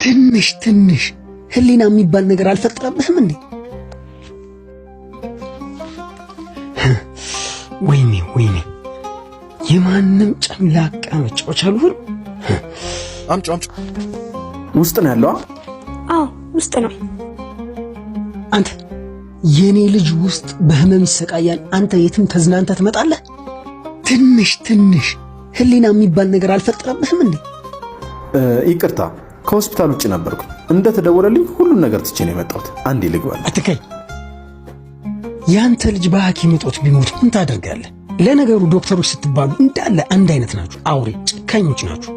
ትንሽ ህሊና የሚባል ነገር አልፈጠረብህም እንዴ? ወይኔ የማንም ጨምላቃ መጫወቻ አልሆን። አምጪ ውስጥ ነው ያለው? አዎ ውስጥ ነው። አንተ የኔ ልጅ ውስጥ በህመም ይሰቃያል። አንተ የትም ተዝናንተ ትመጣለህ? ትንሽ ህሊና የሚባል ነገር አልፈጠረብህም እንዴ? ይቅርታ ከሆስፒታል ውጭ ነበርኩ። እንደተደወለልኝ ሁሉን ነገር ትቼ ነው የመጣሁት። አንዴ ልግባል። አትከይ። ያንተ ልጅ በሐኪም እጦት ቢሞት ምን ታደርጋለህ? ለነገሩ ዶክተሮች ስትባሉ እንዳለ አንድ አይነት ናችሁ። አውሬ ጨካኞች ናችሁ።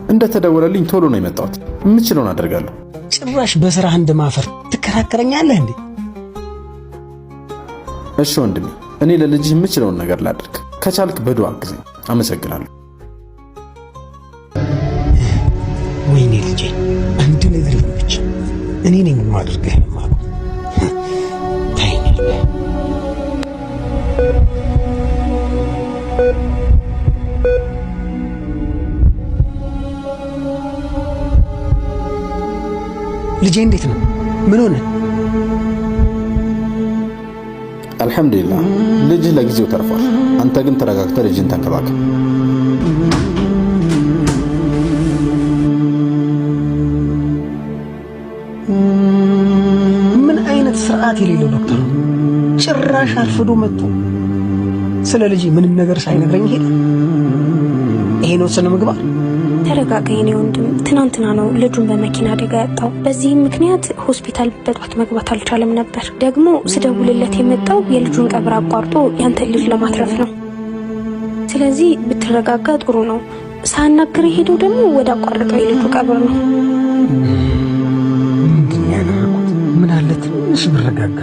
እንደተደወለልኝ ቶሎ ነው የመጣሁት። የምችለውን አደርጋለሁ። ጭራሽ በስራህ እንደማፈር ትከራከረኛለህ እንዴ? እሺ ወንድሜ፣ እኔ ለልጅህ የምችለውን ነገር ላድርግ። ከቻልክ በዱዓ አግዘኝ። አመሰግናለሁ። ወይኔ ልጄ፣ አንድ ነገር ብቻ እኔ ነኝ የማደርግህ ማለት ታይኛለህ። ልጄ እንዴት ነው? ምን ሆነ? አልሐምዱሊላህ ልጅህ ለጊዜው ተርፏል። አንተ ግን ተረጋግተህ ልጅን ተንከባከብ። ምን አይነት ስርዓት የሌለው ዶክተር ነው! ጭራሽ አርፍዶ መጥቶ ስለ ልጅ ምንም ነገር ሳይነግረኝ ሄደ። ይሄ ነው ስነ ምግባር? ተረጋጋ የኔ ወንድም። ትናንትና ነው ልጁን በመኪና አደጋ ያጣው። በዚህም ምክንያት ሆስፒታል በጧት መግባት አልቻለም ነበር። ደግሞ ስደውልለት የመጣው የልጁን ቀብር አቋርጦ ያንተ ልጅ ለማትረፍ ነው። ስለዚህ ብትረጋጋ ጥሩ ነው። ሳናግር ሄደው ደግሞ ወደ አቋረጠው የልጁ ቀብር ነው። ምንድን ያደረኩት? ምን አለ ትንሽ ብረጋጋ።